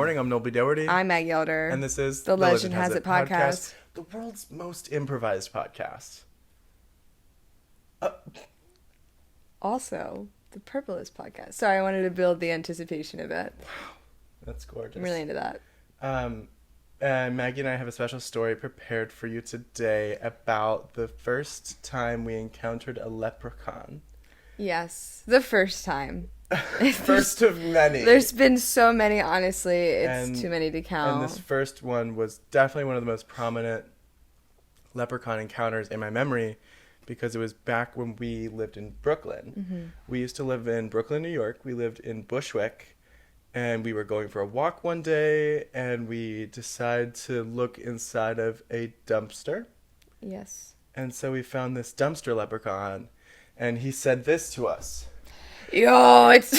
morning. I'm Noel Doherty. I'm Maggie Elder. And this is the Legend Has It podcast. The world's most improvised podcast. Also, the Purplest podcast. Sorry, I wanted to build the anticipation of it. Wow, that's gorgeous. I'm really into that. Maggie and I have a special story prepared for you today about the first time we encountered a leprechaun. Yes, the first time. First of many. There's been so many, honestly. It's too many to count. And this first one was definitely one of the most prominent leprechaun encounters in my memory because it was back when we lived in Brooklyn. Mm-hmm. We used to live in Brooklyn, New York. We lived in Bushwick. And we were going for a walk one day, and we decided to look inside of a dumpster. Yes. And so we found this dumpster leprechaun, and he said this to us. Yo, it's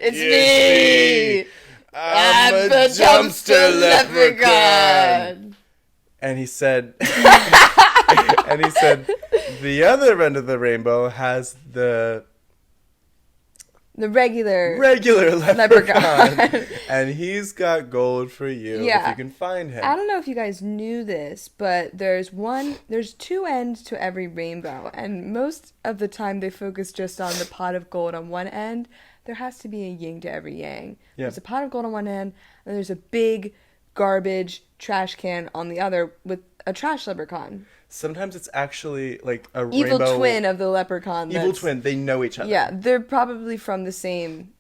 me! I'm a dumpster leprechaun! And he said, the other end of the rainbow has the regular leprechaun. And he's got gold for you if you can find him. I don't know if you guys knew this, but there's two ends to every rainbow, and most of the time they focus just on the pot of gold on one end. There has to be a yin to every yang. Yeah. There's a pot of gold on one end, and there's a big garbage trash can on the other with a trash leprechaun. Sometimes it's actually like a evil rainbow twin of the leprechaun. Evil twin. They know each other. Yeah, they're probably from the same.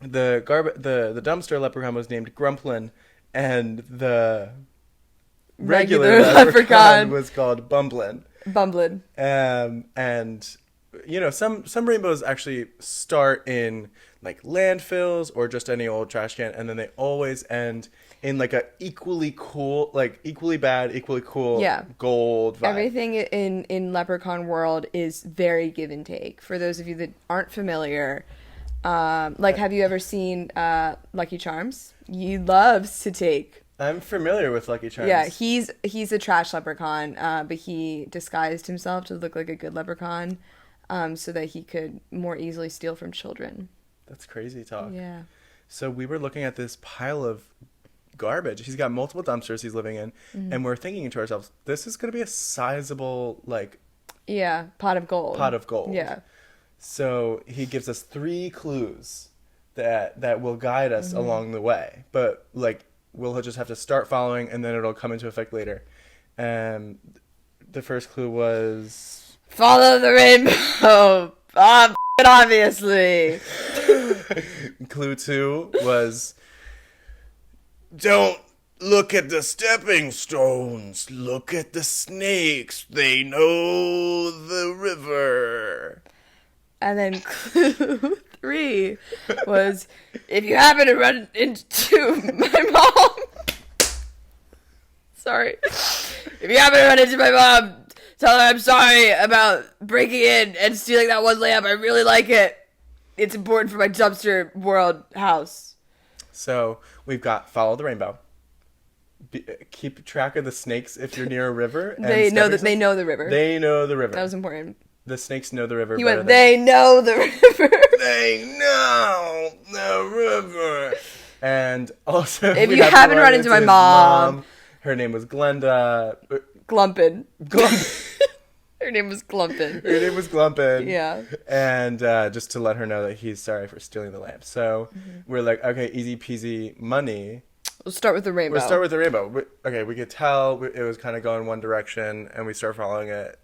The dumpster leprechaun was named Grumplin, and the regular leprechaun was called Bumblin. And you know, some rainbows actually start in like landfills or just any old trash can, and then they always end in like a equally bad, equally cool gold vibe. Everything in Leprechaun world is very give and take. For those of you that aren't familiar, have you ever seen Lucky Charms? He loves to take. I'm familiar with Lucky Charms. Yeah, he's a trash leprechaun, but he disguised himself to look like a good leprechaun, so that he could more easily steal from children. That's crazy talk. Yeah. So we were looking at this pile of garbage. He's got multiple dumpsters he's living in, and we're thinking to ourselves, this is going to be a sizable, pot of gold. Yeah. So he gives us 3 clues that will guide us along the way. But, we'll just have to start following, and then it'll come into effect later. The first clue was... Follow the rainbow! Obviously! Clue 2 was... Don't look at the stepping stones. Look at the snakes. They know the river. And then clue 3 was, if you happen to run into my mom... Sorry. If you happen to run into my mom, tell her I'm sorry about breaking in and stealing that one lamp. I really like it. It's important for my dumpster world house. So we've got follow the rainbow. Keep track of the snakes if you're near a river. They know the river. They know the river. That was important. The snakes know the river. They know the river. They know the river. And also, if you happen to run into my mom, her name was Glenda. Glumpin. Her name was Glumpin. Yeah. And just to let her know that he's sorry for stealing the lamp. So we're like, okay, easy peasy money. We'll start with the rainbow. Okay, we could tell it was kind of going one direction, and we start following it.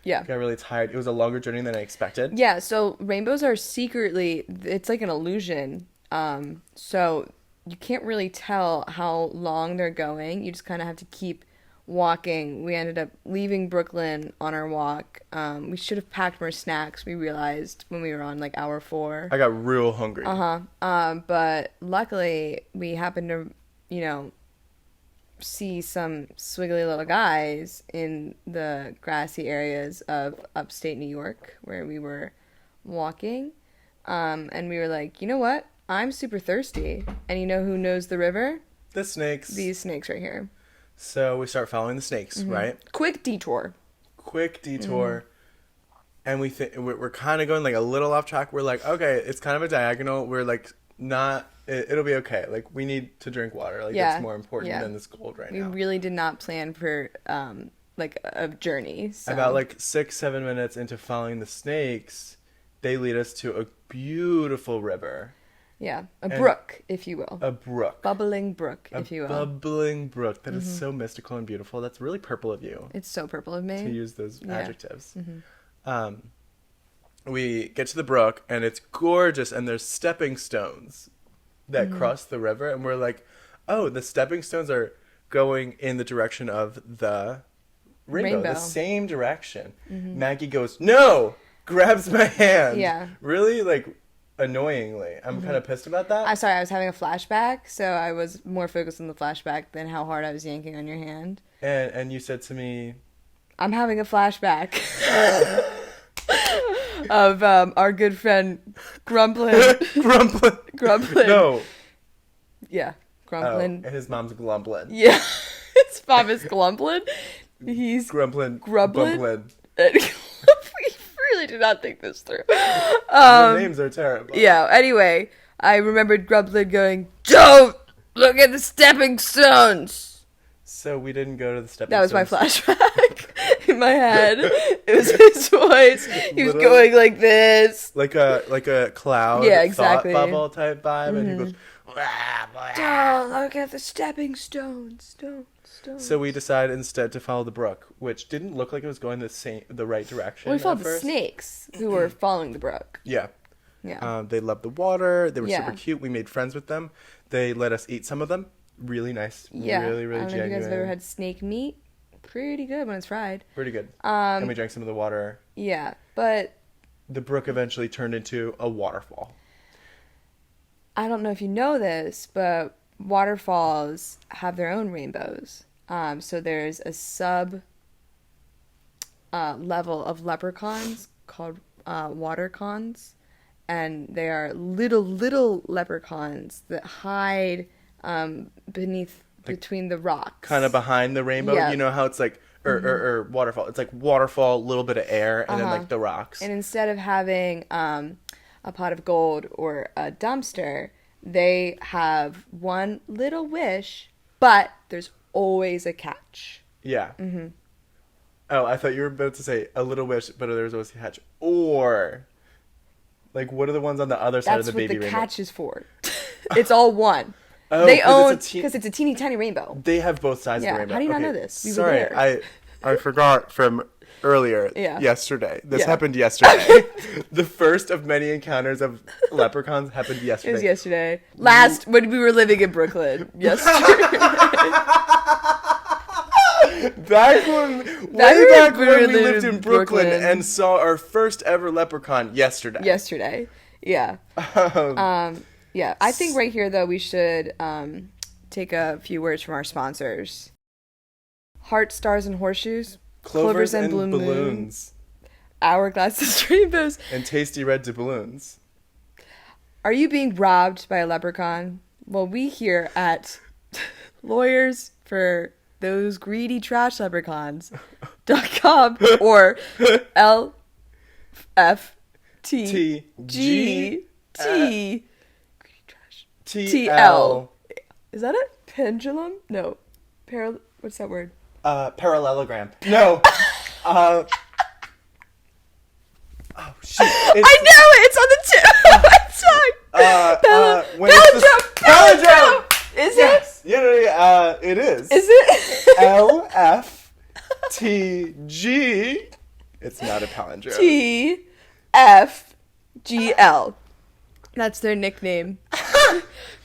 Yeah. Got really tired. It was a longer journey than I expected. Yeah, so rainbows are secretly, it's like an illusion. So you can't really tell how long they're going. You just kind of have to keep walking. We ended up leaving Brooklyn on our walk. We should have packed more snacks, we realized, when we were on hour 4. I got real hungry. But luckily we happened to see some swiggly little guys in the grassy areas of upstate New York where we were walking, and we were like, you know what, I'm super thirsty, and you know who knows the river? The snakes. These snakes right here. So we start following the snakes, right? Quick detour. And we're kind of going a little off track. We're like, okay, it's kind of a diagonal. We're It'll be okay. Like, we need to drink water. Like, Yeah. it's more important Yeah. than this cold right We now. really did not plan for like a journey. So. About like 6-7 minutes into following the snakes, they lead us to a beautiful river. Yeah, brook, if you will. A brook. Bubbling brook, if you will. Bubbling brook. That is so mystical and beautiful. That's really purple of you It's so purple of me. to use those adjectives. Mm-hmm. We get to the brook, and it's gorgeous, and there's stepping stones that cross the river, and we're like, oh, the stepping stones are going in the direction of the rainbow. The same direction. Maggie goes, no! Grabs my hand. Yeah. Really, like, annoyingly. I'm kind of pissed about that. I'm sorry, I was having a flashback, so I was more focused on the flashback than how hard I was yanking on your hand. And you said to me, I'm having a flashback of our good friend Grumplin. Grumplin. No. Yeah, Oh, Grumplin. and his mom's Glumplin. Yeah, his mom is Glumplin. He's Grumplin. Grublin? Bumplin. We really did not think this through. The names are terrible. Yeah, anyway, I remembered Grumplin going, don't look at the stepping stones. So we didn't go to the stepping That was stones. my flashback in my head. It was his voice. He was Little- going like this. Like a cloud Yeah, exactly. thought bubble type vibe, and he goes, Don't look at the stepping stones. Don't. So we decided instead to follow the brook, which didn't look like it was going the right direction. Well, we followed at the first. snakes who were following the brook. Yeah. Yeah. They loved the water. They were Yeah. super cute. We made friends with them. They let us eat some of them. Really nice. Yeah. Really, really I don't know if genuine. you guys have ever had snake meat. Pretty good when it's fried. Pretty good. And we drank some of the water. Yeah, but The brook eventually turned into a waterfall. I don't know if you know this, but waterfalls have their own rainbows. So there's a sub level of leprechauns called watercons, and they are little leprechauns that hide between the rocks. Kind of behind the rainbow. Yeah. You know how it's like, or waterfall. It's like waterfall, little bit of air, and then like the rocks. And instead of having a pot of gold or a dumpster, they have one little wish, but there's always a catch. Yeah. Oh, I thought you were about to say a little wish, but there's always a catch. Or, like, what are the ones on the other side That's of the what baby the rainbow? catch is for. It's all one. Oh, They 'cause own it's a because it's a teeny tiny rainbow. They have both sides Yeah, of the rainbow. how do you not Okay, know this? We were Sorry, there. I forgot from earlier. Yeah. Yesterday. This Yeah. happened yesterday. The first of many encounters of leprechauns happened yesterday. It was yesterday. When we were living in Brooklyn. Yesterday. Back when we lived in Brooklyn and saw our first ever leprechaun yesterday. Yesterday. Yeah. Yeah. I think right here though we should take a few words from our sponsors. Heart, stars, and horseshoes. Clovers and Blue Moon, balloons. Hourglasses, rainbows. And tasty red doubloons. Are you being robbed by a leprechaun? Well, we here at Lawyers for Those Greedy Trash Leprechauns.com or LFTGT TL. Is that a pendulum? No. What's that word? Parallelogram. No. Oh shit! I know it. It's on the tip of my tongue. Palindrome. Is Yes. Yeah. It is. it? Is it? LFTG. It's not a palindrome. TFGL. That's their nickname.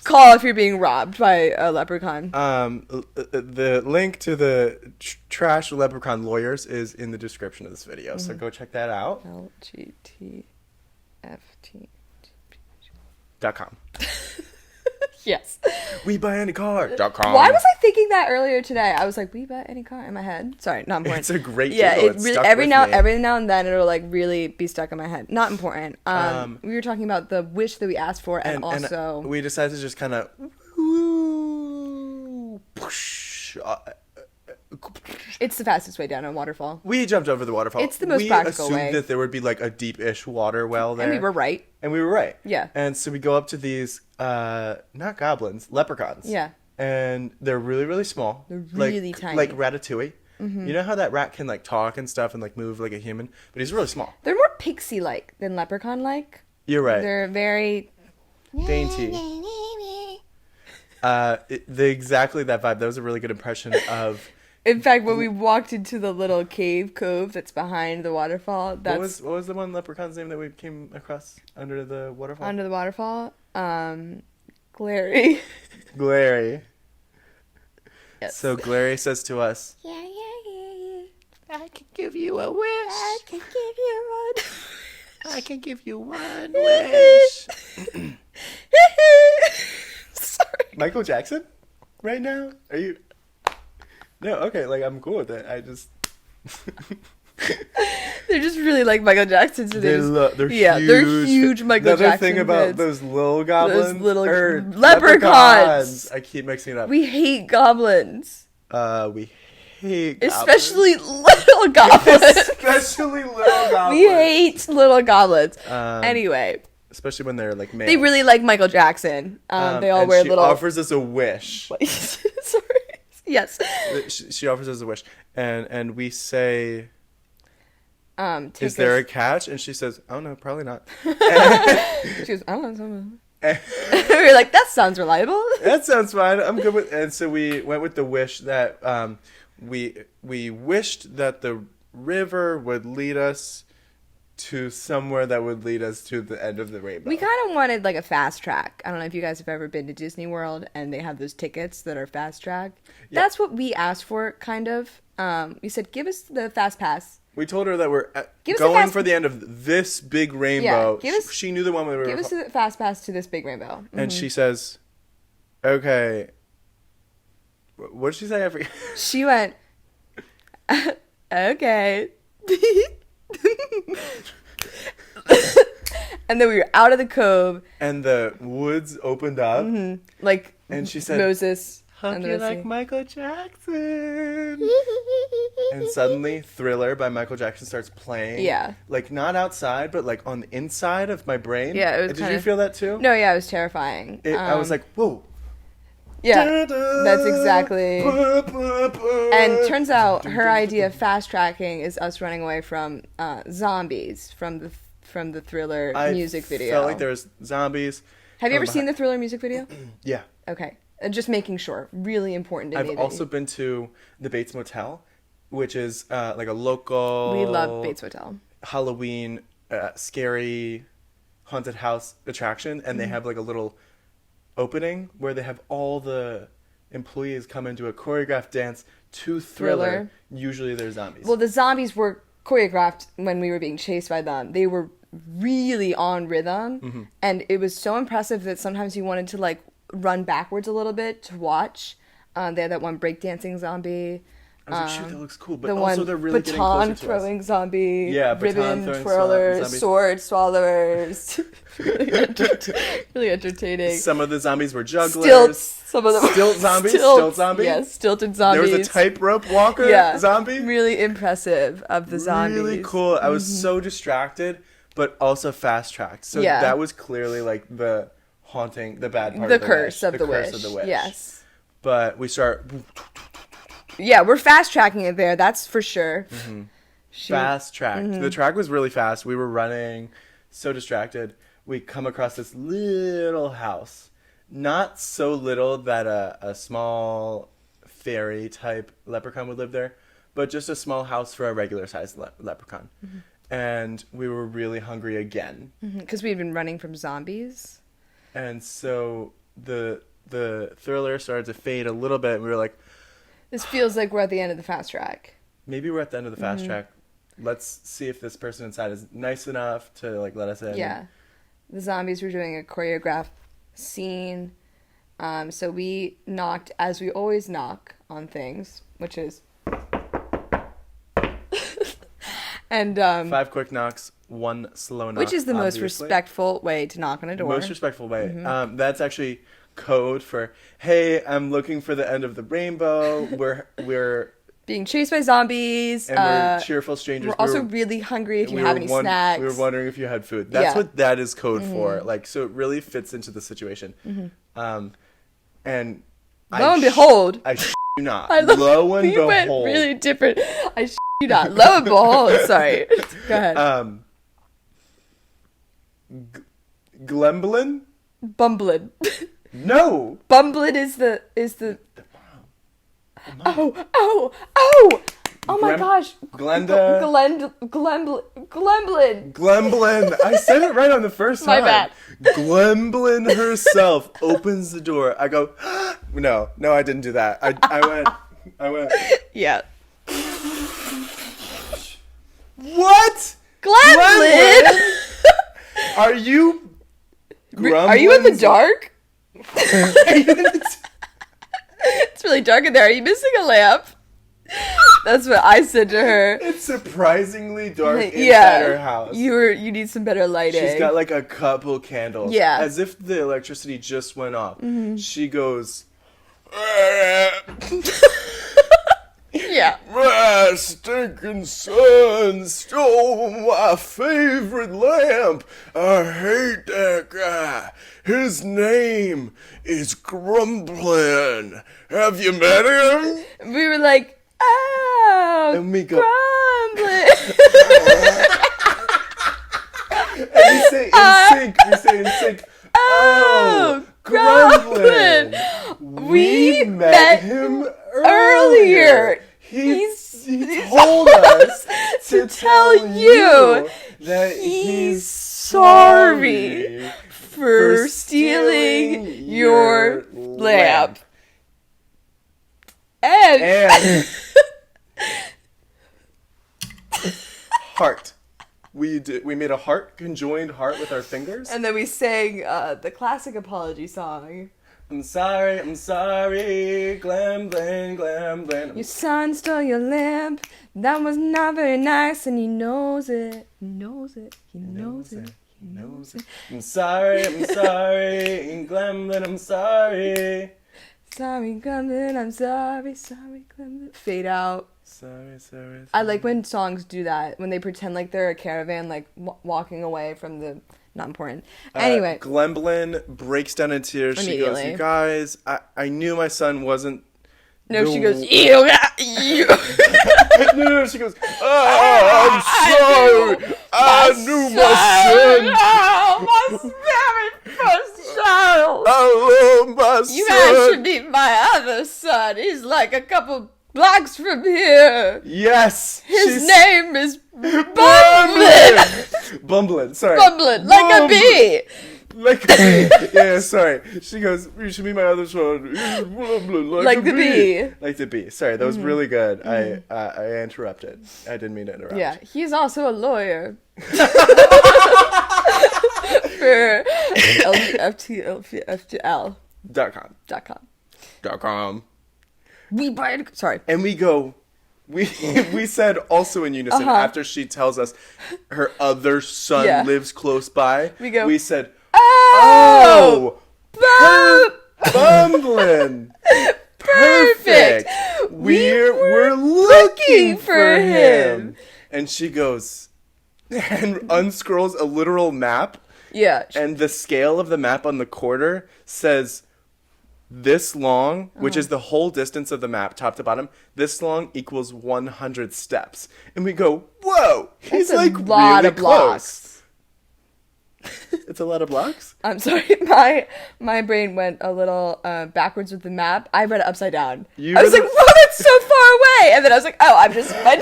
Call if you're being robbed by a leprechaun. The link to the trash leprechaun lawyers is in the description of this video, so go check that out. LGTFT. .com. Yes. WeBuyAnyCar.com. Why was I thinking that earlier today? I was like, we buy any car in my head. Sorry, not important. It's a great yeah. jingle. It It's really, stuck every with now me. and then it'll like really be stuck in my head. Not important. We were talking about the wish that we asked for, and also we decided to just kind of push It's the fastest way down a waterfall. We jumped over the waterfall. It's the most practical way. We assumed that there would be like a deep-ish water well there. And we were right. Yeah. And so we go up to these, not goblins, leprechauns. Yeah. And they're really, really small. They're really tiny. Like Ratatouille. Mm-hmm. You know how that rat can like talk and stuff and like move like a human? But he's really small. They're more pixie-like than leprechaun-like. You're right. They're very... dainty. Exactly that vibe. That was a really good impression of... In fact, when we walked into the little cove that's behind the waterfall, that's... What was the one leprechaun's name that we came across under the waterfall? Under the waterfall? Glary. Glary. Yes. So Glary says to us... Yeah. I can give you a wish. I can give you one. I can give you one wish. Sorry. Michael Jackson? Right now? Are you... No, okay, like, I'm cool with it. I just... They're just really like Michael Jackson. So they're huge. They're huge Michael Another Jackson thing about fans. those little goblins... Those little leprechauns. I keep mixing it up. We hate goblins. We hate goblins. Especially little goblins. Especially little goblins. We hate little goblins. Anyway... Especially when they're like male. They really like Michael Jackson. They all wear little... She offers us a wish. Sorry. Yes. She offers us a wish. And we say... Is there a catch? And she says, oh no, probably not. She goes, I don't know. We were like, that sounds reliable. That sounds fine. I'm good with... And so we went with the wish that... we wished that the river would lead us to somewhere that would lead us to the end of the rainbow. We kind of wanted like a fast track. I don't know if you guys have ever been to Disney World and they have those tickets that are fast track. Yeah. That's what we asked for, kind of. We said, give us the fast pass. We told her that we're going for the end of this big rainbow. Yeah, she knew the one we were... Give us the fast pass to this big rainbow. Mm-hmm. And she says, okay. What did she say? I forget. She went, okay. And then we were out of the cove. And the woods opened up. Mm-hmm. Like, and she said, Moses. Hug you like Michael Jackson. And suddenly, Thriller by Michael Jackson starts playing. Yeah. Like, not outside, but like on the inside of my brain. Yeah, it was Did you feel that too? No, yeah, it was terrifying. I was like, whoa. Yeah, that's exactly. And turns out her idea of fast tracking is us running away from zombies from the Thriller music video. I felt like there was zombies. Have you ever seen the Thriller music video? Yeah. Okay. Just making sure. Really important to me. I've also been to the Bates Motel, which is like a local... We love Bates Motel. Halloween, scary, haunted house attraction. And they have like a little opening where they have all the employees come into a choreographed dance to Thriller. Usually they're zombies. Well, the zombies were choreographed when we were being chased by them. They were really on rhythm. Mm-hmm. And it was so impressive that sometimes you wanted to like run backwards a little bit to watch. They had that one breakdancing zombie. I was like, shoot, that looks cool. But also they're really getting closer to us. Baton throwing zombie. Yeah, ribbon twirlers, sword swallowers. really entertaining. Some of the zombies were jugglers. Some of them Stilt zombies? Stilt zombies? Yes, stilted zombies. There was a tightrope walker zombie. Really impressive of the zombies. Really cool. I was so distracted, but also fast-tracked. So that was clearly like the haunting, the bad part of the curse wish. of the curse wish. of the wish. Yes. But we start... Yeah, we're fast-tracking it there, that's for sure. Mm-hmm. Fast-tracked. Mm-hmm. The track was really fast. We were running, so distracted. We come across this little house. Not so little that a small fairy-type leprechaun would live there, but just a small house for a regular-sized leprechaun. Mm-hmm. And we were really hungry again. Because we'd been running from zombies. And so the Thriller started to fade a little bit, and we were like... This feels like we're at the end of the fast track. Maybe we're at the end of the fast track. Let's see if this person inside is nice enough to like let us in. Yeah. The zombies were doing a choreographed scene. So we knocked, as we always knock on things, which is... and 5 quick knocks, 1 slow knock. Which is the most respectful way to knock on a door. Most respectful way. That's actually code for, hey, I'm looking for the end of the rainbow. We're being chased by zombies. And we're cheerful strangers. We're also really hungry if you have any snacks. We were wondering if you had food. That's what that is code for. Like, so it really fits into the situation. And lo and behold, I you not. Lo and behold. Went really different. I you not. Lo and behold. Sorry. Go ahead. Glemblin? Bumblin. No. Bumblin is the Oh my gosh. Glenda. Glemblin. I said it right on the first time. My bad. Glemblin herself opens the door. I go, no, I didn't do that. I went. Yeah. What? Glemblin? Are you in the dark? It's really dark in there. Are you missing a lamp? That's what I said to her. It's surprisingly dark inside her house. You need some better lighting. She's got like a couple candles. Yeah. As if the electricity just went off. She goes, yeah. My stinking son stole my favorite lamp. I hate that guy. His name is Grumblin. Have you met him? We were like, oh, and we go, Grumblin. And we say in sync. Oh, Grumblin. We met him earlier. He told us to tell you that he's sorry for stealing your lamp. And heart. We made a conjoined heart with our fingers. And then we sang the classic apology song. I'm sorry, Glamblin. Your son stole your lamp. That was not very nice, and he knows it. He knows it. I'm sorry, Glamblin, I'm sorry. Sorry, Glamblin, I'm sorry, Glamblin. Fade out. Sorry. I like when songs do that, when they pretend like they're a caravan, like walking away from the... Not important. Anyway. Glemblin breaks down in tears. She goes, you guys, I knew my son wasn't... No, she goes, ew. No, she goes, I'm sorry. I knew my son. Oh, my very first child. I love my son. You guys should meet my other son. He's like a couple blocks from here. Yes. His name is Bumblin. Bumblin, sorry. Bumblin, like a bee. Like a bee. Yeah, sorry. She goes, you should meet my other son. Like the bee. Like the bee. Sorry, that was really good. I interrupted. I didn't mean to interrupt. Yeah, he's also a lawyer. For FTL.com. We buy it. Sorry. And we go, we said also in unison after she tells us her other son lives close by. We said, oh, Bumblin. Perfect. We're looking for him. And she goes and unscrolls a literal map. Yeah. And the scale of the map on the quarter says this long, which is the whole distance of the map, top to bottom, this long equals 100 steps. And we go, whoa, he's like really close. It's a lot of blocks? I'm sorry, my brain went a little backwards with the map. I read it upside down. I was like, whoa, that's so far away. And then I was like, oh, my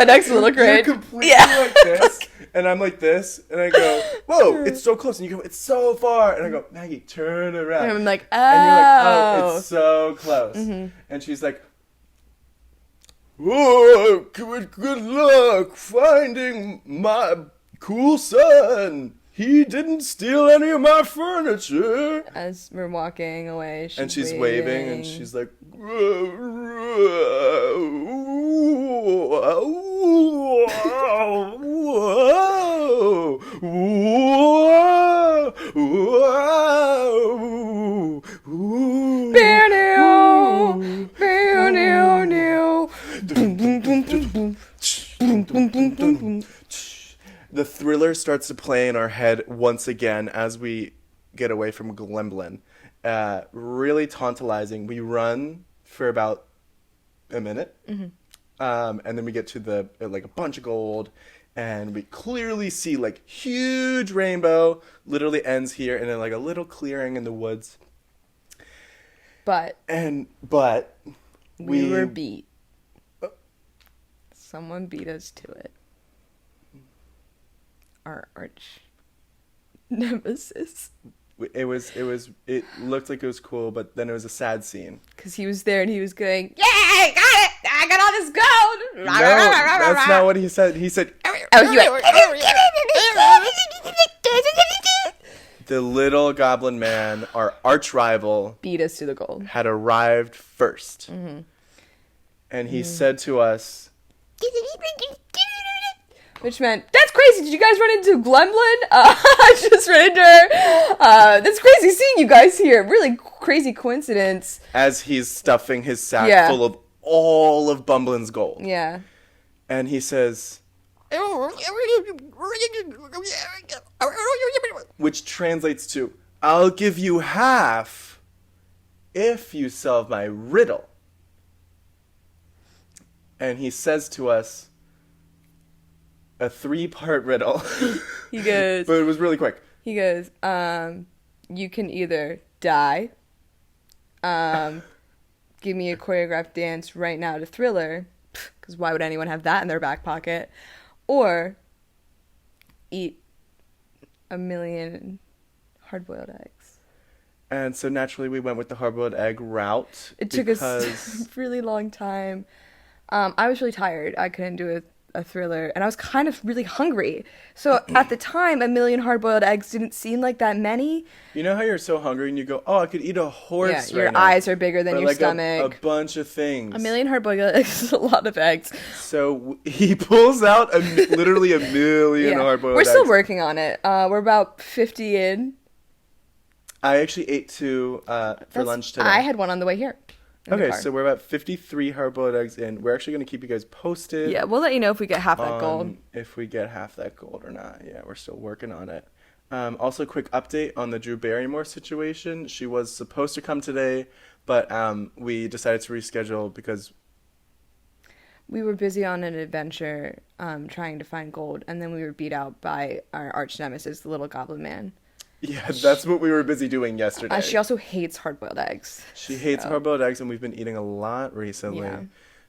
neck's a little great. You're completely like this. And I'm like this, and I go, whoa, it's so close. And you go, it's so far. And I go, Maggie, turn around. And I'm like, oh. And you're like, oh, it's so close. And she's like, oh, good luck finding my cool son. He didn't steal any of my furniture. As we're walking away, she's waving, and she's like, The Thriller starts to play in our head once again as we get away from Glemblin. Really tantalizing. We run for about a minute, and then we get to a bunch of gold, and we clearly see huge rainbow. Literally ends here, and then a little clearing in the woods. But we were beat. Someone beat us to it. Our arch nemesis. It looked like it was cool, but then it was a sad scene. Because he was there and he was going, "Yay, I got it! I got all this gold!" No, that's not what he said. He said, "Oh, he went." The little goblin man, our arch rival, Beat us to the gold. had arrived first. And he said to us, which meant, "That's crazy. Did you guys run into Glemblin? I just ran into her. That's crazy seeing you guys here. Really crazy coincidence." as he's stuffing his sack full of all of Bumblin's gold. Yeah. And he says, which translates to, "I'll give you half if you solve my riddle." And he says to us, a 3-part riddle. He goes, But it was really quick. you can either die, give me a choreographed dance right now to Thriller, because why would anyone have that in their back pocket, or eat 1,000,000 hard-boiled eggs. And so naturally we went with the hard-boiled egg route. It took us a really long time. I was really tired. I couldn't do a Thriller, and I was kind of really hungry. So at the time, 1,000,000 hard-boiled eggs didn't seem like that many. You know how you're so hungry and you go, "Oh, I could eat a horse Yeah, your right now." eyes are bigger than Or your stomach. A bunch of things. 1,000,000 hard-boiled eggs is a lot of eggs. So he pulls out literally 1,000,000 hard-boiled eggs. We're still working on it. We're about 50 in. I actually ate 2 for lunch today. I had one on the way here. in the Okay, car. so we're about 53 hard-boiled eggs in. We're actually going to keep you guys posted. Yeah, we'll let you know if we get half that gold. If we get half that gold or not. Yeah, we're still working on it. Also, quick update on the Drew Barrymore situation. She was supposed to come today, but we decided to reschedule because... We were busy on an adventure trying to find gold, and then we were beat out by our arch nemesis, the little goblin man. Yeah, that's what we were busy doing yesterday. She also hates hard-boiled eggs. She hates hard-boiled eggs, and we've been eating a lot recently. Yeah.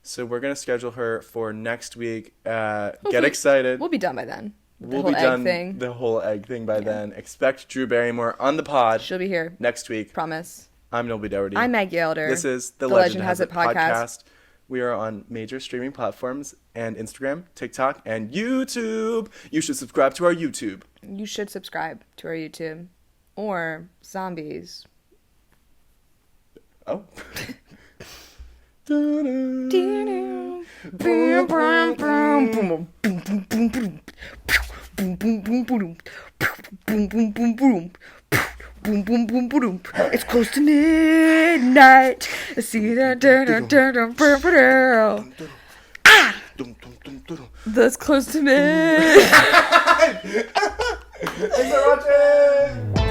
So we're going to schedule her for next week. Get excited. We'll be done by then. We'll be done the whole egg thing by then. Expect Drew Barrymore on the pod. She'll be here. Next week. Promise. I'm Noel Dougherty. I'm Maggie Elder. This is the Legend Has It podcast. We are on major streaming platforms and Instagram, TikTok, and YouTube. You should subscribe to our YouTube. You should subscribe to our YouTube. Or zombies. Oh. It's close to midnight. I see that. Ah! That's close to midnight. Thanks for watching.